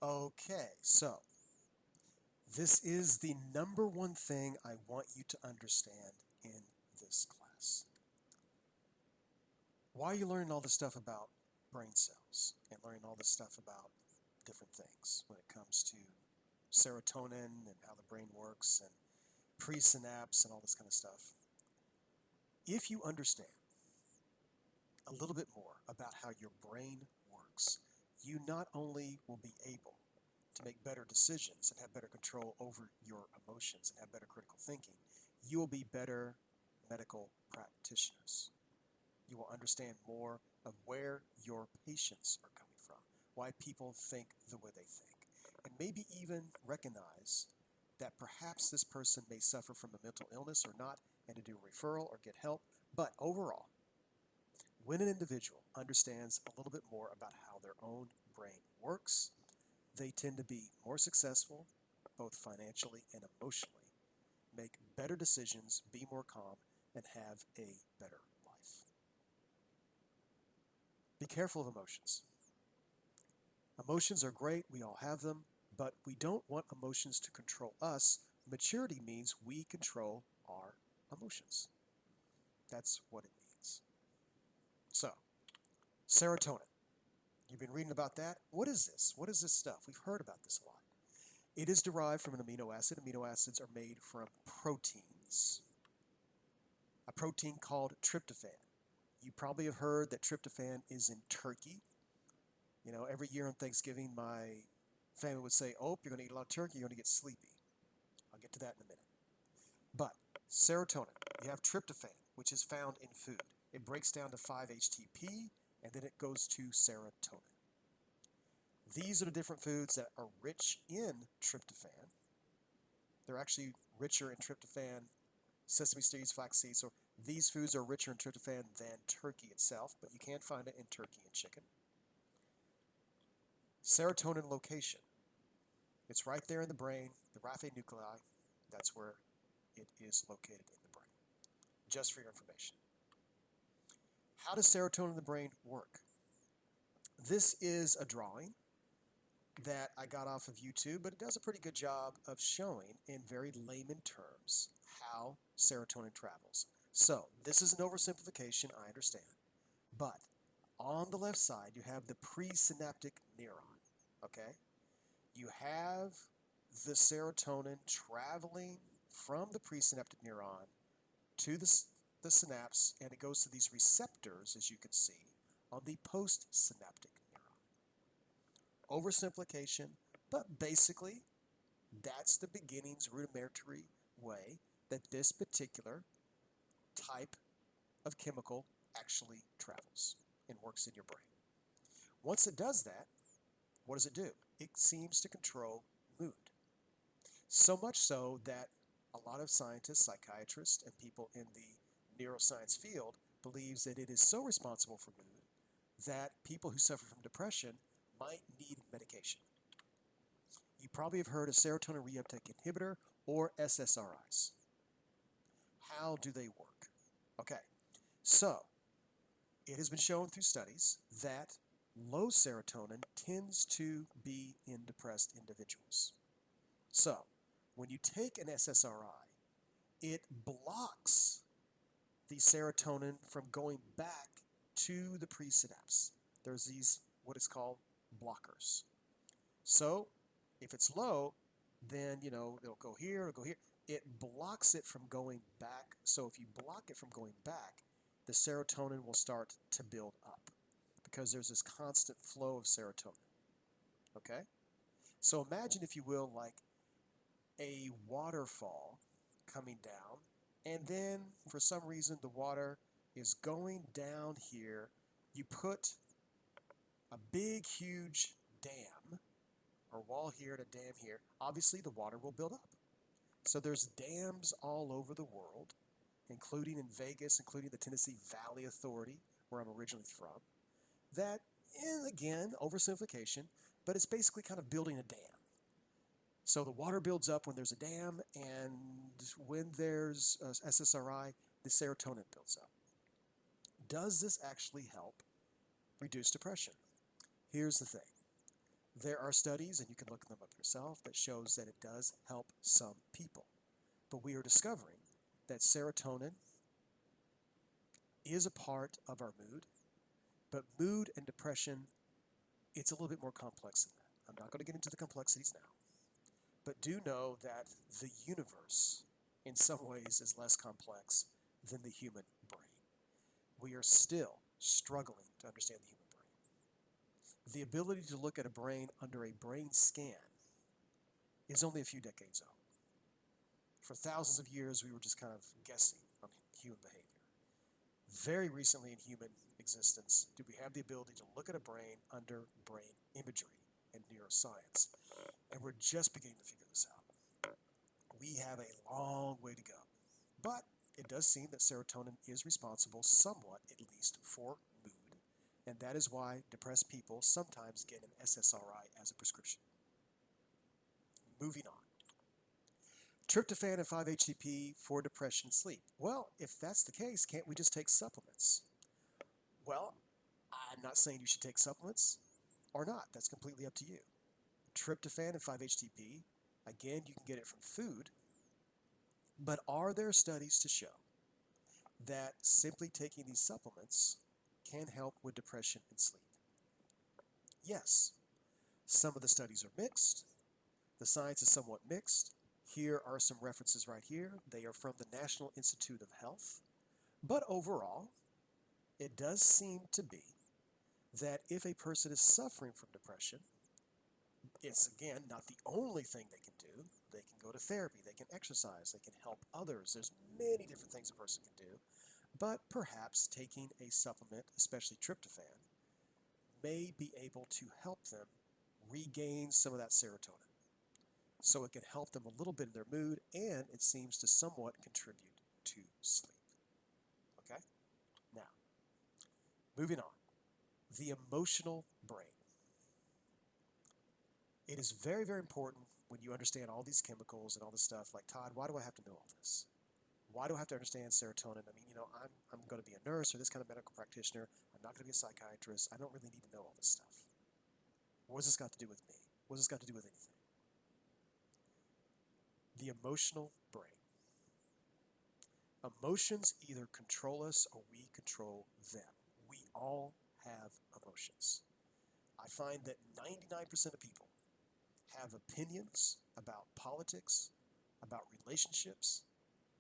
Okay, so this is the number one thing I want you to understand in this class. Why are you learning all this stuff about brain cells and learning all this stuff about different things when it comes to serotonin and how the brain works and presynapse and all this kind of stuff? If you understand a little bit more about how your brain works, you not only will be able to make better decisions and have better control over your emotions and have better critical thinking, you will be better medical practitioners. You will understand more of where your patients are coming from, why people think the way they think, and maybe even recognize that perhaps this person may suffer from a mental illness or not, and to do a referral or get help. But overall, when an individual understands a little bit more about how their own brain works, they tend to be more successful, both financially and emotionally, make better decisions, be more calm, and have a better life. Be careful of emotions. Emotions are great, we all have them, but we don't want emotions to control us. Maturity means we control our emotions. That's what it means. So, serotonin. You've been reading about that. What is this? What is this stuff? We've heard about this a lot. It is derived from an amino acid. Amino acids are made from proteins. A protein called tryptophan. You probably have heard that tryptophan is in turkey. You know, every year on Thanksgiving, my family would say, "Oh, you're going to eat a lot of turkey, you're going to get sleepy." I'll get to that in a minute. But serotonin, you have tryptophan, which is found in food. It breaks down to 5-HTP, and then it goes to serotonin. These are the different foods that are rich in tryptophan. They're actually richer in tryptophan, sesame seeds, flax seeds. So these foods are richer in tryptophan than turkey itself, but you can find it in turkey and chicken. Serotonin location. It's right there in the brain, the raphe nuclei. That's where it is located in the brain. Just for your information. How does serotonin in the brain work? This is a drawing that I got off of YouTube, but it does a pretty good job of showing in very layman terms how serotonin travels. So, this is an oversimplification, I understand. But on the left side, you have the presynaptic neuron, okay? You have the serotonin traveling from the presynaptic neuron to the synapse, and it goes to these receptors, as you can see, on the postsynaptic neuron. Oversimplification, but basically, that's the beginnings, rudimentary way that this particular type of chemical actually travels and works in your brain. Once it does that, what does it do? It seems to control mood. So much so that a lot of scientists, psychiatrists, and people in the neuroscience field believes that it is so responsible for mood that people who suffer from depression might need medication. You probably have heard of serotonin reuptake inhibitor or SSRIs. How do they work? Okay, so it has been shown through studies that low serotonin tends to be in depressed individuals. So, when you take an SSRI, it blocks the serotonin from going back to the presynapse. There's these, what is called blockers. So, if it's low, then, it'll go here, it'll go here. It blocks it from going back. So, if you block it from going back, the serotonin will start to build up because there's this constant flow of serotonin. Okay? So, imagine, if you will, like a waterfall coming down, and then for some reason the water is going down here. You put a big, huge dam or wall here and a dam here. Obviously, the water will build up. So there's dams all over the world, including in Vegas, including the Tennessee Valley Authority, where I'm originally from, that is, again, oversimplification, but it's basically kind of building a dam. So the water builds up when there's a dam, and when there's SSRI, the serotonin builds up. Does this actually help reduce depression? Here's the thing. There are studies, and you can look them up yourself, that shows that it does help some people. But we are discovering that serotonin is a part of our mood, but mood and depression, it's a little bit more complex than that. I'm not going to get into the complexities now, but do know that the universe, in some ways, is less complex than the human brain. We are still struggling to understand the human brain. The ability to look at a brain under a brain scan is only a few decades old. For thousands of years, we were just kind of guessing on human behavior. Very recently in human existence, do we have the ability to look at a brain under brain imagery and neuroscience. And we're just beginning to figure this out. We have a long way to go. But it does seem that serotonin is responsible somewhat, at least, for mood. And that is why depressed people sometimes get an SSRI as a prescription. Moving on. Tryptophan and 5-HTP for depression and sleep. Well, if that's the case, can't we just take supplements? Well, I'm not saying you should take supplements or not. That's completely up to you. Tryptophan and 5-HTP, again, you can get it from food. But are there studies to show that simply taking these supplements can help with depression and sleep? Yes. Some of the studies are mixed. The science is somewhat mixed. Here are some references right here. They are from the National Institute of Health. But overall, it does seem to be that if a person is suffering from depression, it's, again, not the only thing they can do. They can go to therapy. They can exercise. They can help others. There's many different things a person can do. But perhaps taking a supplement, especially tryptophan, may be able to help them regain some of that serotonin. So it can help them a little bit in their mood, and it seems to somewhat contribute to sleep. Okay? Now, moving on. The emotional brain. It is very, very important when you understand all these chemicals and all this stuff. Like, Todd, why do I have to know all this? Why do I have to understand serotonin? I mean, I'm going to be a nurse or this kind of medical practitioner. I'm not going to be a psychiatrist. I don't really need to know all this stuff. What has this got to do with me? What has this got to do with anything? The emotional brain. Emotions either control us or we control them. We all have emotions. I find that 99% of people have opinions about politics, about relationships,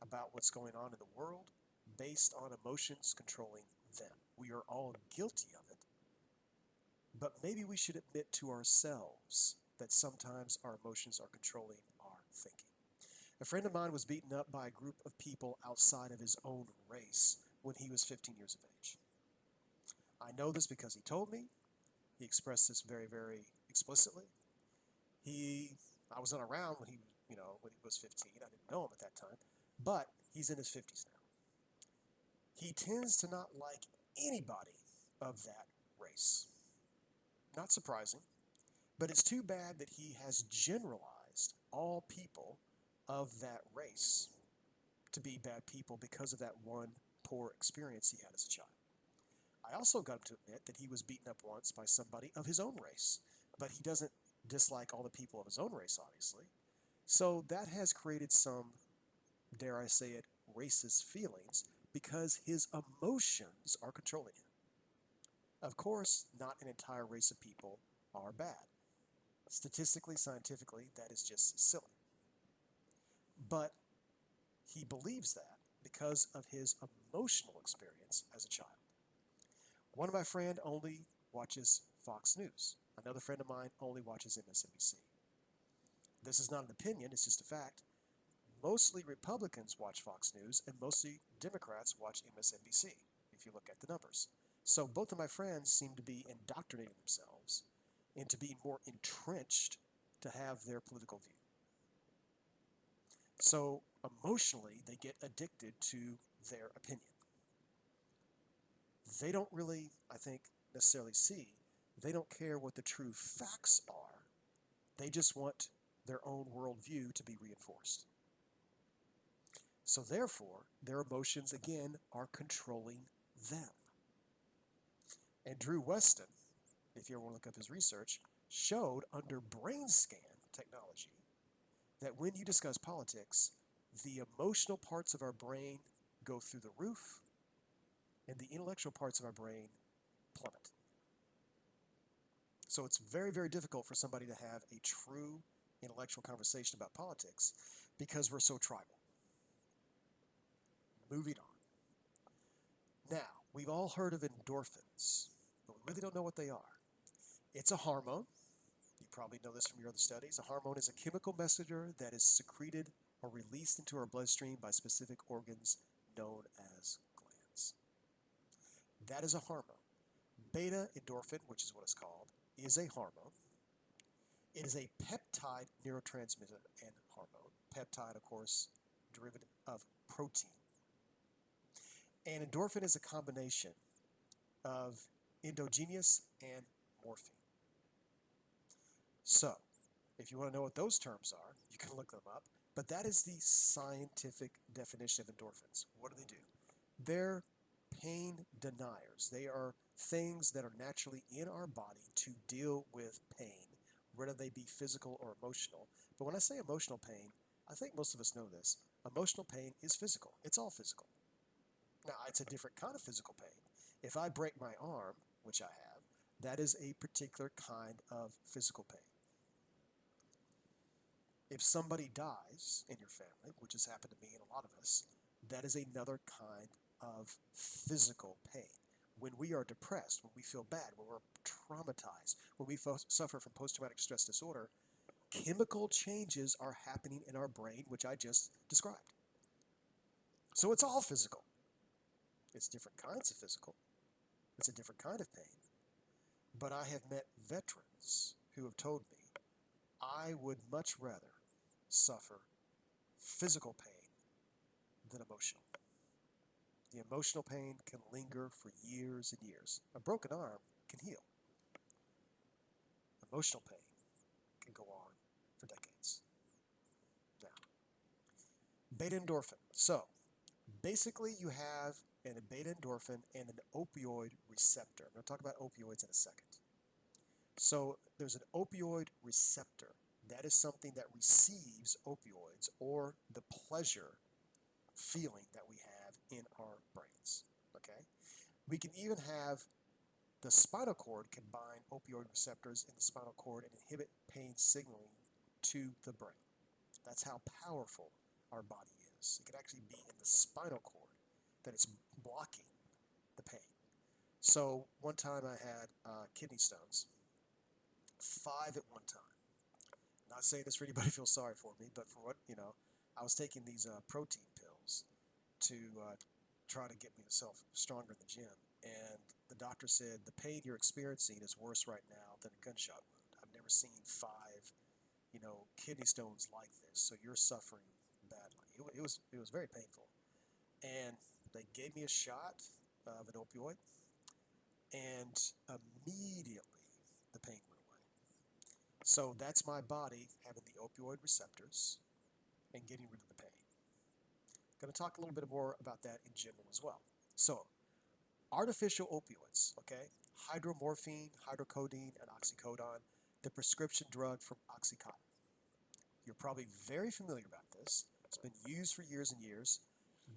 about what's going on in the world, based on emotions controlling them. We are all guilty of it, but maybe we should admit to ourselves that sometimes our emotions are controlling our thinking. A friend of mine was beaten up by a group of people outside of his own race when he was 15 years of age. I know this because he told me. He expressed this very, very explicitly. I was not around when he was 15. I didn't know him at that time, but he's in his 50s now. He tends to not like anybody of that race. Not surprising, but it's too bad that he has generalized all people of that race to be bad people because of that one poor experience he had as a child. I also got him to admit that he was beaten up once by somebody of his own race, but he doesn't dislike all the people of his own race, obviously. So that has created some, dare I say it, racist feelings because his emotions are controlling him. Of course, not an entire race of people are bad. Statistically, scientifically, that is just silly. But he believes that because of his emotional experience as a child. One of my friends only watches Fox News. Another friend of mine only watches MSNBC. This is not an opinion, it's just a fact. Mostly Republicans watch Fox News and mostly Democrats watch MSNBC, if you look at the numbers. So both of my friends seem to be indoctrinating themselves into being more entrenched to have their political view. So emotionally, they get addicted to their opinion. They don't really, I think, necessarily see. They don't care what the true facts are. They just want their own worldview to be reinforced. So therefore, their emotions, again, are controlling them. And Drew Weston, if you ever want to look up his research, showed under brain scan technology that when you discuss politics, the emotional parts of our brain go through the roof and the intellectual parts of our brain plummet. So it's very, very difficult for somebody to have a true intellectual conversation about politics because we're so tribal. Moving on. Now, we've all heard of endorphins, but we really don't know what they are. It's a hormone. You probably know this from your other studies. A hormone is a chemical messenger that is secreted or released into our bloodstream by specific organs known as glands. That is a hormone. Beta endorphin, which is what it's called, is a hormone. It is a peptide neurotransmitter and hormone. Peptide, of course, derivative of protein. And endorphin is a combination of endogenous and morphine. So, if you want to know what those terms are, you can look them up. But that is the scientific definition of endorphins. What do? They're pain deniers. They are things that are naturally in our body to deal with pain, whether they be physical or emotional. But when I say emotional pain, I think most of us know this. Emotional pain is physical. It's all physical. Now, it's a different kind of physical pain. If I break my arm, which I have, that is a particular kind of physical pain. If somebody dies in your family, which has happened to me and a lot of us, that is another kind of physical pain. When we are depressed, when we feel bad, when we're traumatized, when we suffer from post-traumatic stress disorder, chemical changes are happening in our brain, which I just described. So it's all physical. It's different kinds of physical. It's a different kind of pain. But I have met veterans who have told me I would much rather suffer physical pain than emotional. The emotional pain can linger for years and years. A broken arm can heal. Emotional pain can go on for decades. Now, beta endorphin. So, basically you have a beta endorphin and an opioid receptor. I'm going to talk about opioids in a second. So, there's an opioid receptor. That is something that receives opioids or the pleasure feeling that we have in our brains. Okay? We can even have the spinal cord combine opioid receptors in the spinal cord and inhibit pain signaling to the brain. That's how powerful our body is. It can actually be in the spinal cord that it's blocking the pain. So one time I had kidney stones, 5 at one time. Not saying this for anybody who feels sorry for me, but for what, I was taking these protein pills to try to get myself stronger in the gym. And the doctor said, the pain you're experiencing is worse right now than a gunshot wound. I've never seen 5, kidney stones like this, so you're suffering badly. It was very painful. And they gave me a shot of an opioid, and immediately the pain went away. So that's my body having the opioid receptors and getting rid of the pain. I'm going to talk a little bit more about that in general as well. So, artificial opioids, okay? Hydromorphine, hydrocodone, and oxycodone, the prescription drug from Oxycontin. You're probably very familiar about this. It's been used for years and years.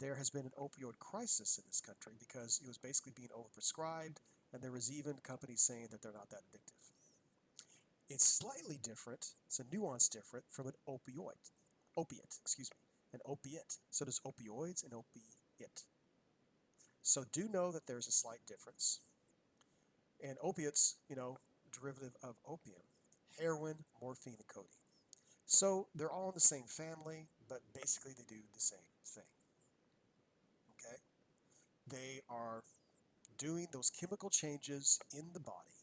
There has been an opioid crisis in this country because it was basically being overprescribed, and there was even companies saying that they're not that addictive. It's slightly different, it's a nuance different from an opiate. An opiate. So there's opioids and opiate. So do know that there's a slight difference. And opiates, derivative of opium, heroin, morphine, and codeine. So they're all in the same family, but basically they do the same thing. Okay? They are doing those chemical changes in the body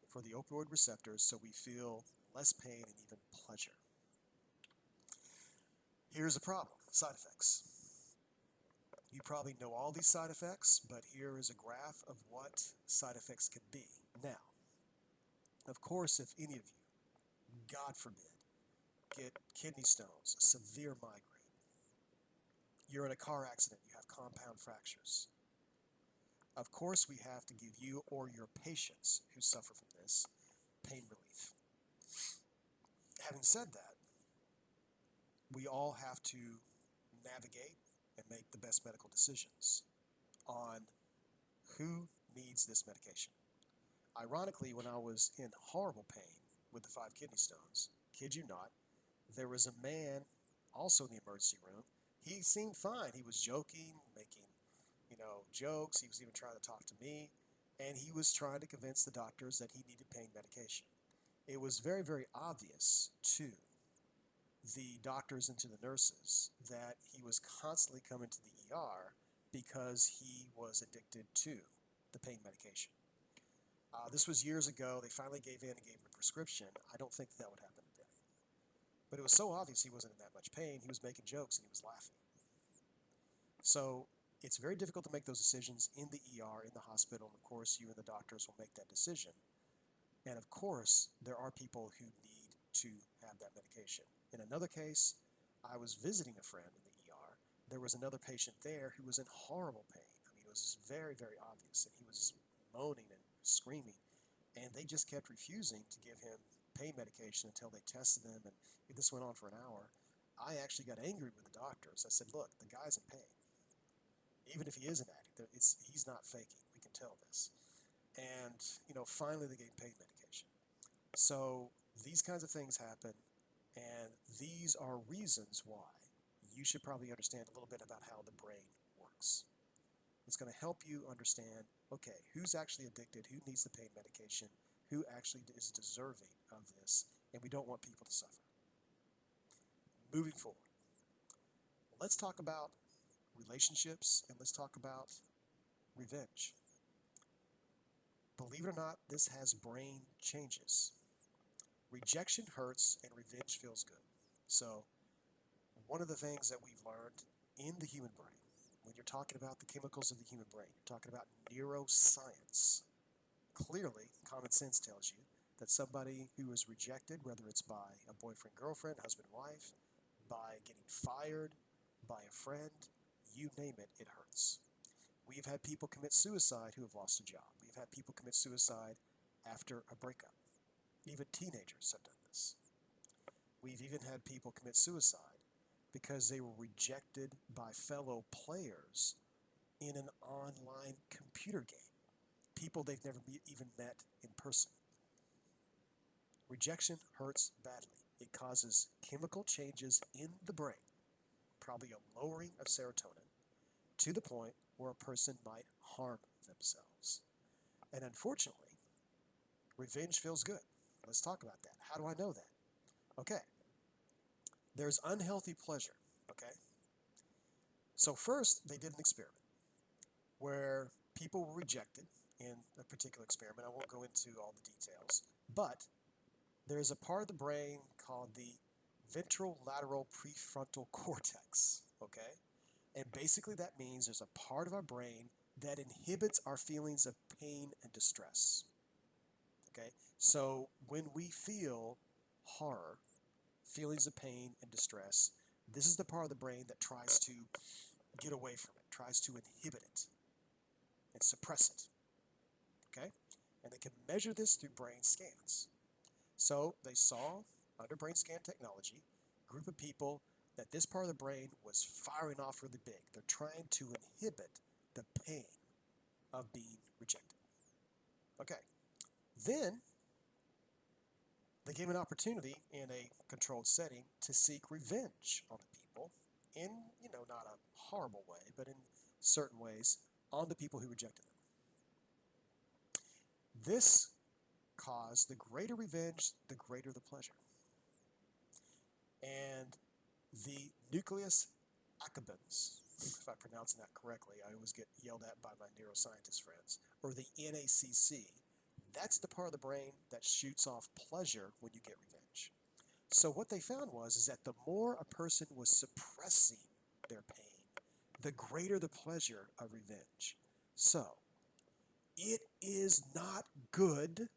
for the opioid receptors so we feel less pain and even pleasure. Here's the problem, side effects. You probably know all these side effects, but here is a graph of what side effects can be. Now, of course, if any of you, God forbid, get kidney stones, severe migraine, you're in a car accident, you have compound fractures, of course we have to give you or your patients who suffer from this pain relief. Having said that, we all have to navigate and make the best medical decisions on who needs this medication. Ironically, when I was in horrible pain with the 5 kidney stones, kid you not, there was a man also in the emergency room. He seemed fine. He was joking, making, jokes. He was even trying to talk to me, and he was trying to convince the doctors that he needed pain medication. It was very, very obvious to the doctors and to the nurses that he was constantly coming to the ER because he was addicted to the pain medication. This was years ago. They finally gave in and gave him a prescription. I don't think that would happen today. But it was so obvious he wasn't in that much pain. He was making jokes and he was laughing. So it's very difficult to make those decisions in the ER, in the hospital. And of course, you and the doctors will make that decision. And of course, there are people who need to have that medication. In another case, I was visiting a friend in the ER. There was another patient there who was in horrible pain. I mean, it was very, very obvious. And he was moaning and screaming. And they just kept refusing to give him pain medication until they tested him. And this went on for an hour. I actually got angry with the doctors. I said, look, the guy's in pain. Even if he is an addict, he's not faking. We can tell this. And, finally they gave pain medication. So these kinds of things happen, and these are reasons why you should probably understand a little bit about how the brain works. It's going to help you understand, okay, who's actually addicted, who needs the pain medication, who actually is deserving of this, and we don't want people to suffer. Moving forward, let's talk about relationships, and let's talk about revenge. Believe it or not, this has brain changes. Rejection hurts and revenge feels good. So one of the things that we've learned in the human brain, when you're talking about the chemicals of the human brain, you're talking about neuroscience. Clearly, common sense tells you that somebody who is rejected, whether it's by a boyfriend, girlfriend, husband, wife, by getting fired, by a friend, you name it, it hurts. We've had people commit suicide who have lost a job. We've had people commit suicide after a breakup. Even teenagers have done this. We've even had people commit suicide because they were rejected by fellow players in an online computer game. People they've never even met in person. Rejection hurts badly. It causes chemical changes in the brain, probably a lowering of serotonin, to the point where a person might harm themselves. And unfortunately, revenge feels good. Let's talk about that. How do I know that? Okay. There's unhealthy pleasure, okay? So first, they did an experiment where people were rejected in a particular experiment. I won't go into all the details, but there's a part of the brain called the ventrolateral prefrontal cortex, okay? And basically that means there's a part of our brain that inhibits our feelings of pain and distress. Okay? So when we feel horror, feelings of pain and distress, this is the part of the brain that tries to get away from it, tries to inhibit it and suppress it. Okay? And they can measure this through brain scans. So they saw, under brain scan technology, a group of people that this part of the brain was firing off really big. They're trying to inhibit the pain of being rejected. Okay. Then they gave an opportunity in a controlled setting to seek revenge on the people in, not a horrible way, but in certain ways on the people who rejected them. This caused the greater revenge, the greater the pleasure. And the nucleus accumbens, if I'm pronouncing that correctly, I always get yelled at by my neuroscientist friends, or the NACC, that's the part of the brain that shoots off pleasure when you get revenge. So what they found is that the more a person was suppressing their pain, the greater the pleasure of revenge. So it is not good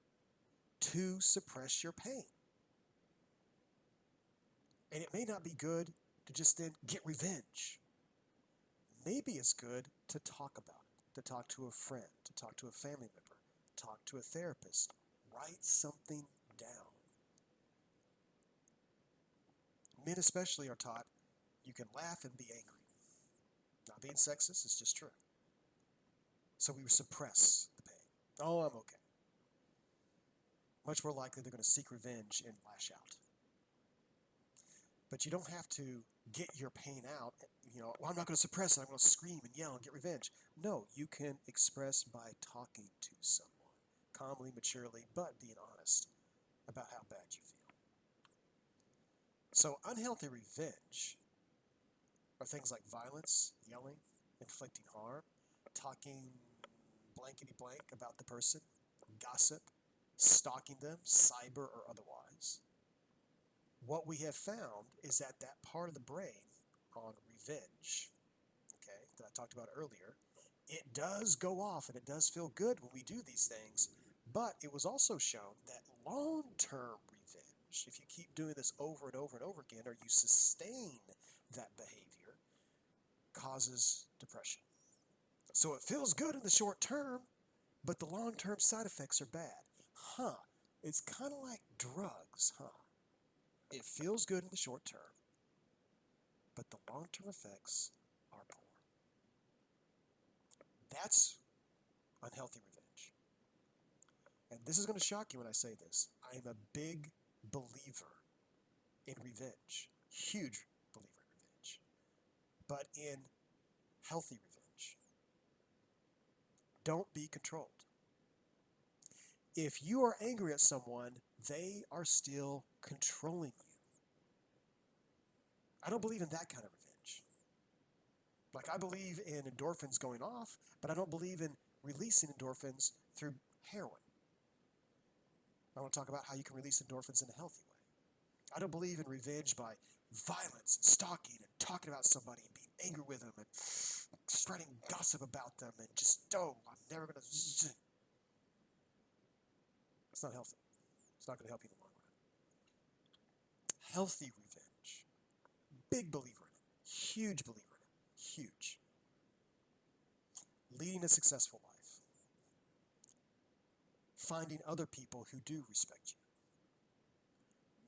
to suppress your pain. And it may not be good to just then get revenge. Maybe it's good to talk about it, to talk to a friend, to talk to a family member, talk to a therapist, write something down. Men especially are taught you can laugh and be angry. Not being sexist, it's just true. So we suppress the pain. Oh, I'm okay. Much more likely they're going to seek revenge and lash out. But you don't have to get your pain out. Well, I'm not going to suppress it. I'm going to scream and yell and get revenge. No, you can express by talking to someone, calmly, maturely, but being honest about how bad you feel. So unhealthy revenge are things like violence, yelling, inflicting harm, talking blankety blank about the person, gossip, stalking them, cyber or otherwise. What we have found is that part of the brain on revenge, okay, that I talked about earlier, it does go off and it does feel good when we do these things, but it was also shown that long-term revenge, if you keep doing this over and over and over again, or you sustain that behavior, causes depression. So it feels good in the short term, but the long-term side effects are bad. It's kind of like drugs, It feels good in the short term, but the long-term effects are poor. That's unhealthy revenge. And this is going to shock you when I say this. I am a big believer in revenge, huge believer in revenge, but in healthy revenge. Don't be controlled. If you are angry at someone, they are still controlling you. I don't believe in that kind of revenge. Like, I believe in endorphins going off, but I don't believe in releasing endorphins through heroin. I want to talk about how you can release endorphins in a healthy way. I don't believe in revenge by violence and stalking and talking about somebody and being angry with them and spreading gossip about them and just, I'm never going to... It's not healthy. It's not going to help you in the long run. Healthy revenge. Big believer in it. Huge believer in it. Huge. Leading a successful life. Finding other people who do respect you.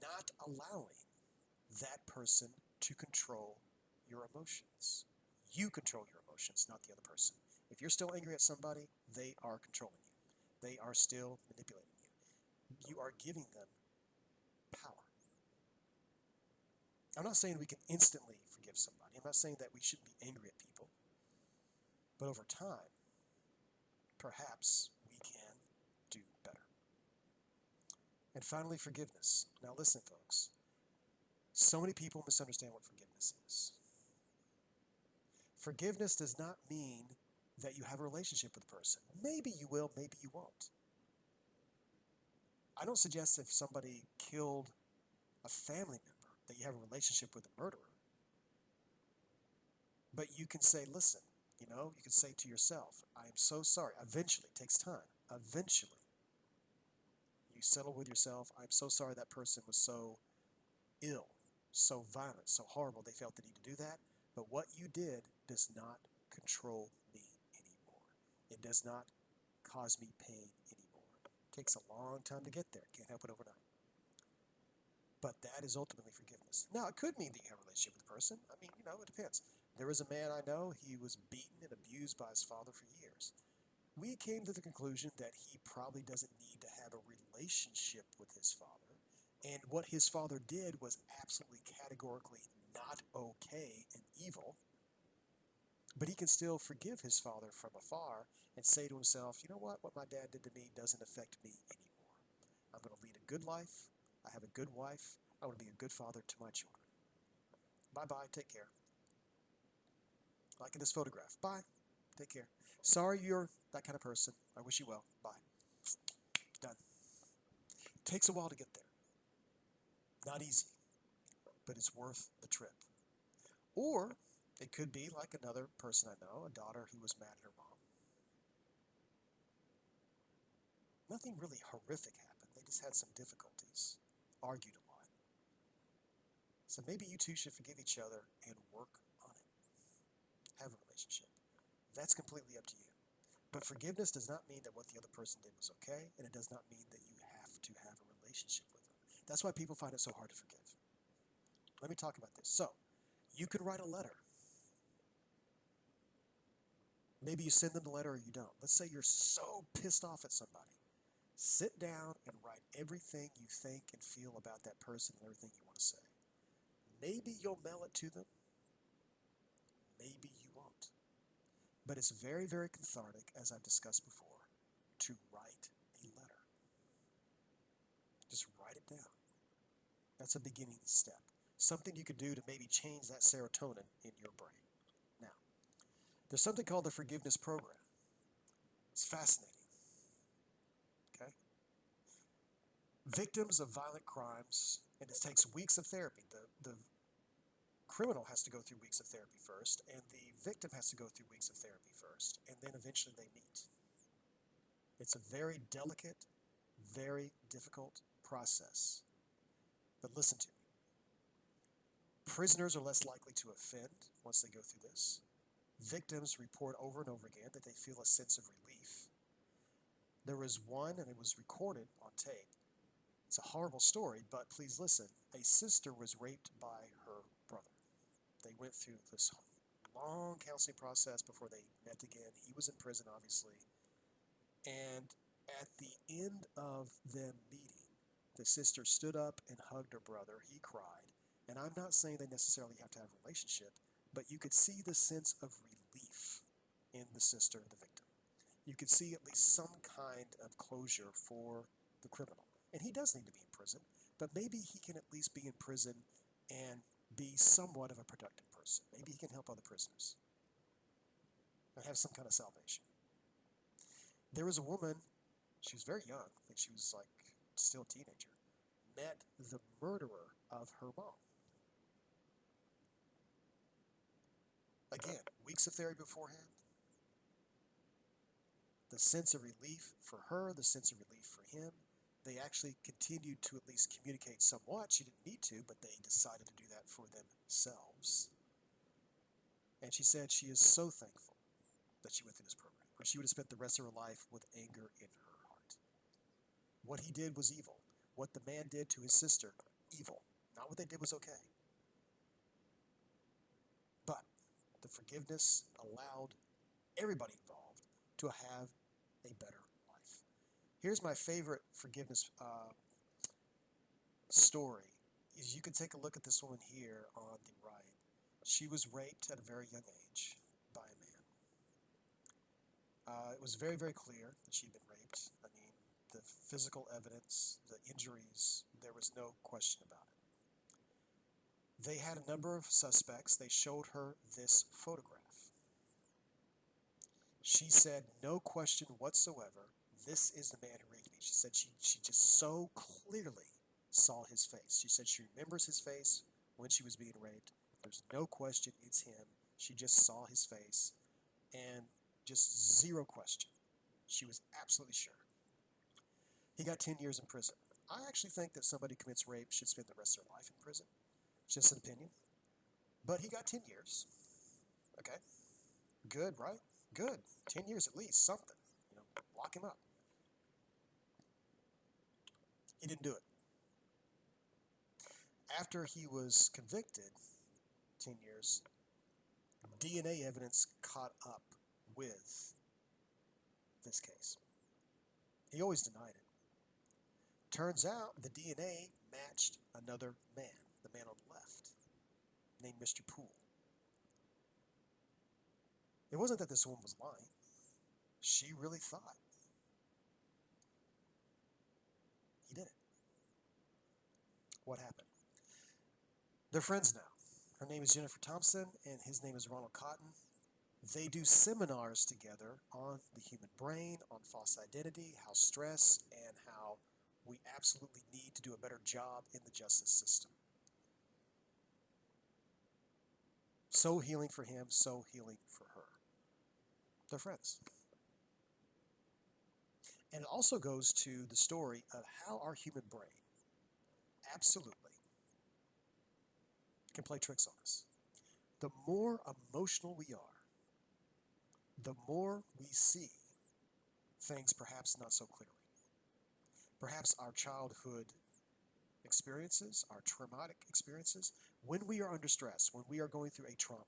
Not allowing that person to control your emotions. You control your emotions, not the other person. If you're still angry at somebody, they are controlling you. They are still manipulating you. You are giving them power. I'm not saying we can instantly forgive somebody. I'm not saying that we shouldn't be angry at people. But over time, perhaps we can do better. And finally, forgiveness. Now listen, folks. So many people misunderstand what forgiveness is. Forgiveness does not mean that you have a relationship with a person. Maybe you will, maybe you won't. I don't suggest if somebody killed a family member that you have a relationship with a murderer. But you can say, listen, you can say to yourself, I am so sorry. Eventually, it takes time. Eventually, you settle with yourself. I'm so sorry that person was so ill, so violent, so horrible they felt the need to do that. But what you did does not control me anymore. It does not cause me pain anymore. It takes a long time to get there. Can't help it overnight. But that is ultimately forgiveness. Now, it could mean that you have a relationship with the person. I mean, it depends. There was a man I know, he was beaten and abused by his father for years. We came to the conclusion that he probably doesn't need to have a relationship with his father. And what his father did was absolutely categorically not okay and evil. But he can still forgive his father from afar and say to himself, you know what my dad did to me doesn't affect me anymore. I'm going to lead a good life. I have a good wife. I want to be a good father to my children. Bye-bye. Take care. Like in this photograph. Bye. Take care. Sorry you're that kind of person. I wish you well. Bye. Done. Takes a while to get there. Not easy, but it's worth the trip. Or it could be like another person I know, a daughter who was mad at her mom. Nothing really horrific happened. They just had some difficulties, argued a lot. So maybe you two should forgive each other and work on it. Have a relationship. That's completely up to you. But forgiveness does not mean that what the other person did was okay, and it does not mean that you have to have a relationship with them. That's why people find it so hard to forgive. Let me talk about this. So, you could write a letter. Maybe you send them the letter or you don't. Let's say you're so pissed off at somebody. Sit down and write everything you think and feel about that person and everything you want to say. Maybe you'll mail it to them. Maybe you won't. But it's very, very cathartic, as I've discussed before, to write a letter. Just write it down. That's a beginning step. Something you could do to maybe change that serotonin in your brain. Now, there's something called the forgiveness program. It's fascinating. Okay? Victims of violent crimes, and it takes weeks of therapy. The criminal has to go through weeks of therapy first, and the victim has to go through weeks of therapy first, and then eventually they meet. It's a very delicate, very difficult process. But listen to me. Prisoners are less likely to offend once they go through this. Victims report over and over again that they feel a sense of relief. There was one, and it was recorded on tape. It's a horrible story, but please listen. A sister was raped by her brother. They went through this long counseling process before they met again. He was in prison, obviously. And at the end of them meeting, the sister stood up and hugged her brother. He cried. And I'm not saying they necessarily have to have a relationship, but you could see the sense of relief in the sister, the victim. You could see at least some kind of closure for the criminal. And he does need to be in prison, but maybe he can at least be in prison and be somewhat of a productive person. Maybe he can help other prisoners and have some kind of salvation. There was a woman, she was very young, I think she was like still a teenager, met the murderer of her mom. Again, weeks of therapy beforehand. The sense of relief for her, the sense of relief for him. They actually continued to at least communicate somewhat. She didn't need to, but they decided to do that for themselves. And she said she is so thankful that she went through this program, or she would have spent the rest of her life with anger in her heart. What he did was evil. What the man did to his sister, evil. Not what they did was okay. But the forgiveness allowed everybody involved to have a better life. Here's my favorite forgiveness story. Is you can take a look at this woman here on the right. She was raped at a very young age by a man. It was very, very clear that she'd been raped. I mean, the physical evidence, the injuries, there was no question about it. They had a number of suspects. They showed her this photograph. She said, no question whatsoever, this is the man who raped me. She said she just so clearly saw his face. She said she remembers his face when she was being raped. There's no question it's him. She just saw his face and just zero question. She was absolutely sure. He got 10 years in prison. I actually think that somebody who commits rape should spend the rest of their life in prison. Just an opinion. But he got 10 years. Okay. Good, right? Good. 10 years at least, something. Lock him up. He didn't do it. After he was convicted, 10 years, DNA evidence caught up with this case. He always denied it. Turns out the DNA matched another man, the man on the left, named Mr. Poole. It wasn't that this woman was lying. She really thought he did it. What happened? They're friends now. Her name is Jennifer Thompson, and his name is Ronald Cotton. They do seminars together on the human brain, on false identity, how stress, and how we absolutely need to do a better job in the justice system. So healing for him, so healing for her. They're friends. And it also goes to the story of how our human brain absolutely can play tricks on us. The more emotional we are, the more we see things perhaps not so clearly. Perhaps our childhood experiences, our traumatic experiences, when we are under stress, when we are going through a trauma,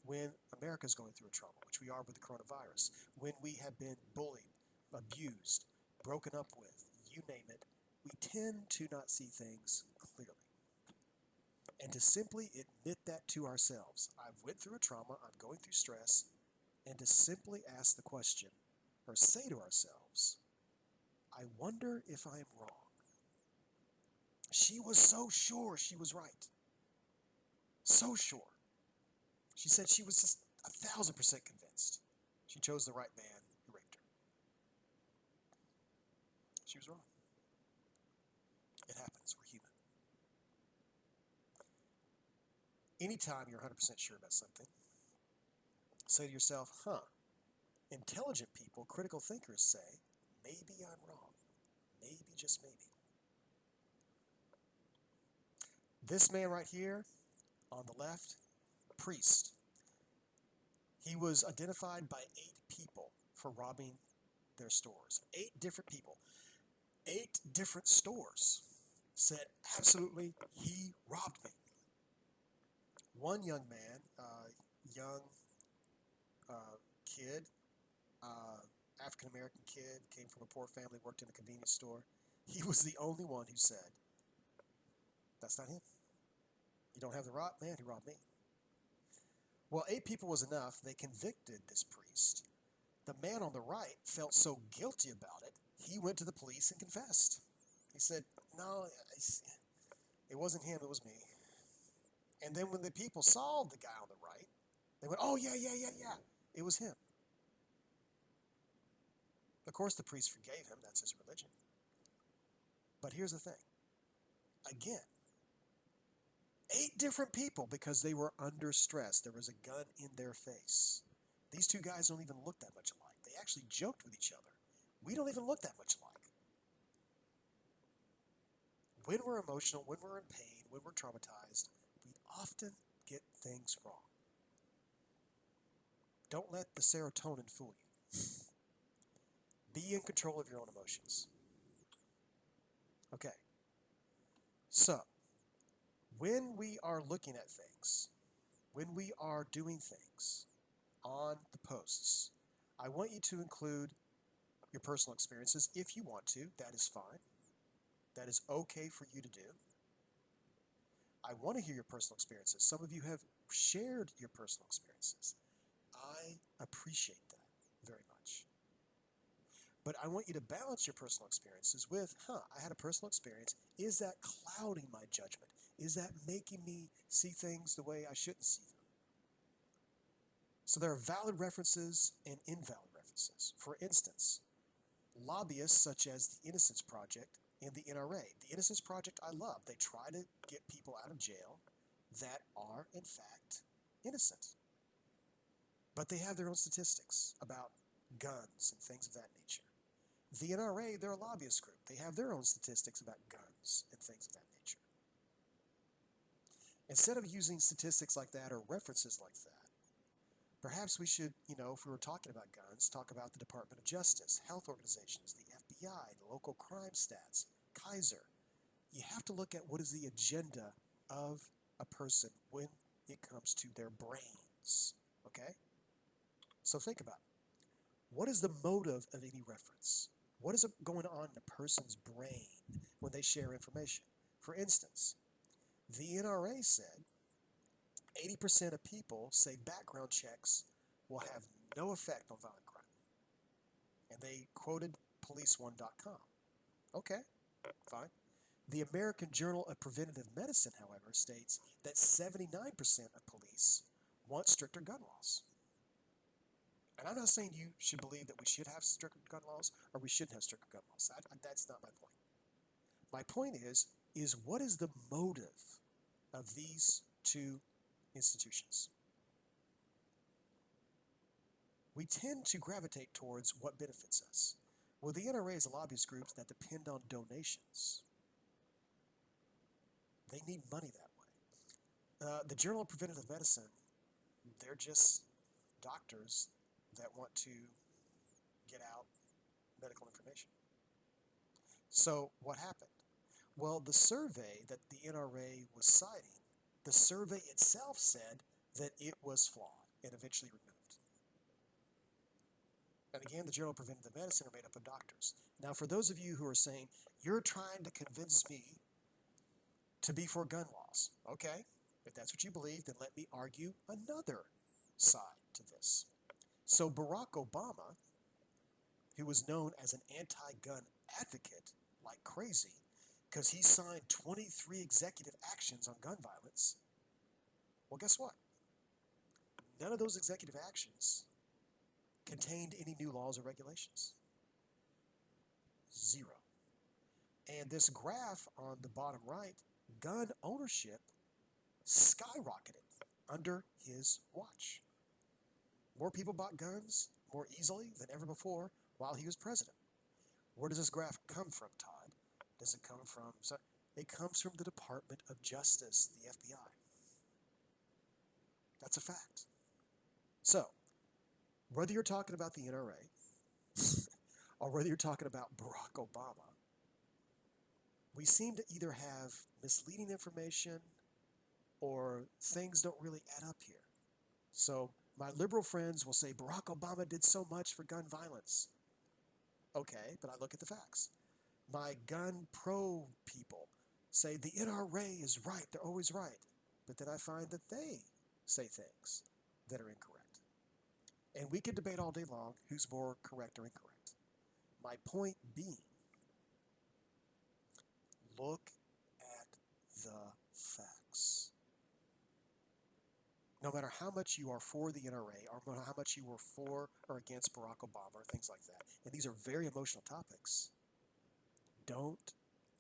when America's going through a trauma, which we are with the coronavirus, when we have been bullied, abused, broken up with, you name it, we tend to not see things clearly. And to simply admit that to ourselves, I've went through a trauma, I'm going through stress, and to simply ask the question, or say to ourselves, I wonder if I am wrong. She was so sure she was right. So sure. She said she was just 1,000% convinced. She chose the right man who raped her. She was wrong. It happens. We're human. Anytime you're 100% sure about something, say to yourself, intelligent people, critical thinkers say, maybe I'm wrong. Maybe, just maybe. This man right here on the left, priest. He was identified by 8 people for robbing their stores. 8 different people. 8 different stores said, absolutely, he robbed me. One young man, young kid, African-American kid, came from a poor family, worked in a convenience store. He was the only one who said, that's not him. You don't have the right man who robbed me. Well, 8 people was enough. They convicted this priest. The man on the right felt so guilty about it, he went to the police and confessed. He said, no, it wasn't him, it was me. And then when the people saw the guy on the right, they went, oh, yeah, it was him. Of course, the priest forgave him. That's his religion. But here's the thing. Again, 8 different people because they were under stress. There was a gun in their face. These 2 guys don't even look that much alike. They actually joked with each other. We don't even look that much alike. When we're emotional, when we're in pain, when we're traumatized, we often get things wrong. Don't let the serotonin fool you. Be in control of your own emotions. Okay. So, when we are looking at things, when we are doing things on the posts, I want you to include your personal experiences. If you want to, that is fine. That is okay for you to do. I want to hear your personal experiences. Some of you have shared your personal experiences. I appreciate that very much. But I want you to balance your personal experiences with, I had a personal experience. Is that clouding my judgment? Is that making me see things the way I shouldn't see them? So there are valid references and invalid references. For instance, lobbyists such as the Innocence Project and the NRA. The Innocence Project I love. They try to get people out of jail that are, in fact, innocent. But they have their own statistics about guns and things of that nature. The NRA, they're a lobbyist group. They have their own statistics about guns and things of that nature. Instead of using statistics like that or references like that, perhaps we should, if we were talking about guns, talk about the Department of Justice, health organizations, the FBI, the local crime stats, Kaiser. You have to look at what is the agenda of a person when it comes to their brains, okay? So think about it. What is the motive of any reference? What is going on in a person's brain when they share information? For instance, the NRA said 80% of people say background checks will have no effect on violent crime. And they quoted policeone.com. Okay, fine. The American Journal of Preventative Medicine, however, states that 79% of police want stricter gun laws. And I'm not saying you should believe that we should have stricter gun laws or we shouldn't have stricter gun laws. That's not my point. My point is what is the motive of these 2 institutions? We tend to gravitate towards what benefits us. Well, the NRA is a lobbyist group that depend on donations. They need money that way. The Journal of Preventative Medicine, they're just doctors that want to get out medical information. So what happened? Well, the survey that the NRA was citing, the survey itself said that it was flawed and eventually removed. And again, the Journal of Preventive Medicine are made up of doctors. Now, for those of you who are saying, you're trying to convince me to be for gun laws, okay? If that's what you believe, then let me argue another side to this. So Barack Obama, who was known as an anti-gun advocate like crazy, because he signed 23 executive actions on gun violence, well, guess what? None of those executive actions contained any new laws or regulations. Zero. And this graph on the bottom right, gun ownership skyrocketed under his watch. More people bought guns more easily than ever before while he was president. Where does this graph come from, Todd? Does it come from? It comes from the Department of Justice, the FBI. That's a fact. So, whether you're talking about the NRA or whether you're talking about Barack Obama, we seem to either have misleading information or things don't really add up here. So my liberal friends will say Barack Obama did so much for gun violence. Okay, but I look at the facts. My gun pro people say the NRA is right, they're always right. But then I find that they say things that are incorrect. And we could debate all day long who's more correct or incorrect. My point being, look at the facts. No matter how much you are for the NRA, or no matter how much you are for or against Barack Obama, or things like that, and these are very emotional topics, don't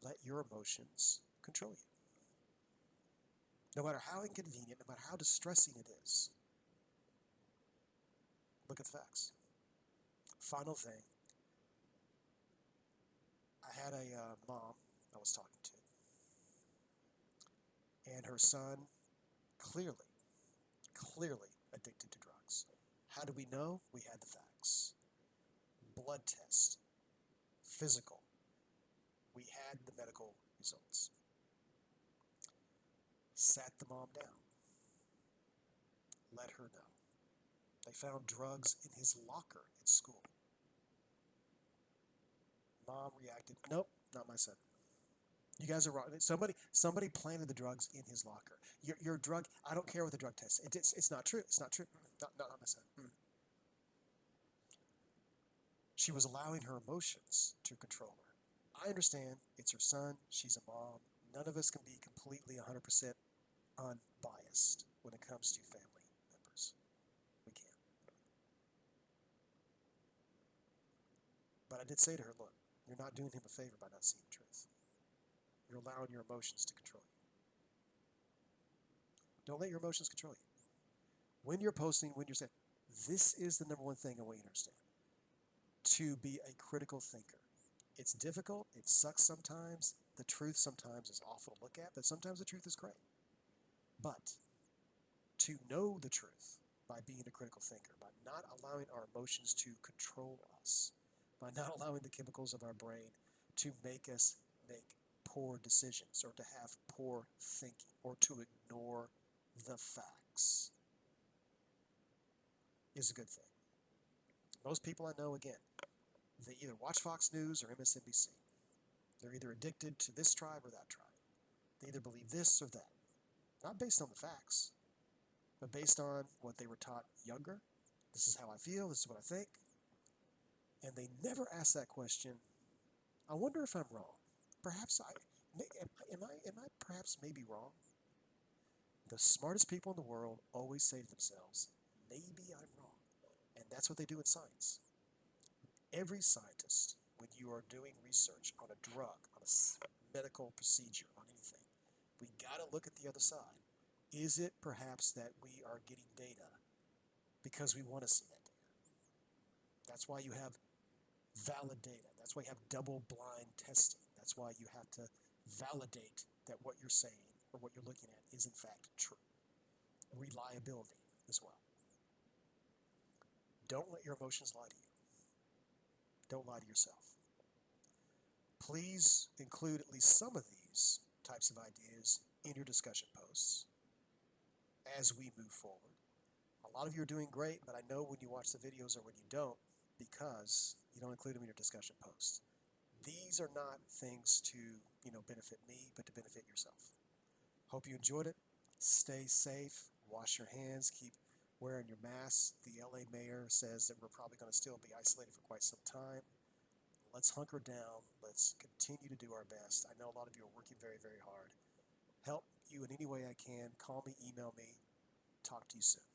let your emotions control you. No matter how inconvenient, no matter how distressing it is, look at the facts. Final thing, I had a mom I was talking to, and her son clearly addicted to drugs. How do we know? We had the facts. Blood test, physical. We had the medical results. Sat the mom down. Let her know. They found drugs in his locker at school. Mom reacted, nope, not my son. You guys are wrong. Somebody planted the drugs in his locker. Your drug, I don't care what the drug test. It's not true. It's not true. Not my son. She was allowing her emotions to control her. I understand it's her son. She's a mom. None of us can be completely 100% unbiased when it comes to family members. We can't. But I did say to her, look, you're not doing him a favor by not seeing the truth. You're allowing your emotions to control you. Don't let your emotions control you. When you're posting, when you're saying, this is the number one thing I want you to understand. To be a critical thinker. It's difficult. It sucks sometimes. The truth sometimes is awful to look at, but sometimes the truth is great. But to know the truth by being a critical thinker, by not allowing our emotions to control us, by not allowing the chemicals of our brain to make us make poor decisions or to have poor thinking or to ignore the facts is a good thing. Most people I know, again, they either watch Fox News or MSNBC. They're either addicted to this tribe or that tribe. They either believe this or that. Not based on the facts, but based on what they were taught younger. This is how I feel, this is what I think. And they never ask that question, I wonder if I'm wrong. Perhaps am I perhaps maybe wrong? The smartest people in the world always say to themselves, maybe I'm wrong. And that's what they do in science. Every scientist, when you are doing research on a drug, on a medical procedure, on anything, we got to look at the other side. Is it perhaps that we are getting data because we want to see that data? That's why you have valid data. That's why you have double-blind testing. That's why you have to validate that what you're saying or what you're looking at is in fact true. Reliability as well. Don't let your emotions lie to you. Don't lie to yourself. Please include at least some of these these types of ideas in your discussion posts as we move forward. A lot of you are doing great, but I know when you watch the videos or when you don't because you don't include them in your discussion posts. These are not things to, benefit me, but to benefit yourself. Hope you enjoyed it. Stay safe. Wash your hands. Keep wearing your masks. The LA mayor says that we're probably going to still be isolated for quite some time. Let's hunker down. Let's continue to do our best. I know a lot of you are working very, very hard. Help you in any way I can. Call me, email me. Talk to you soon.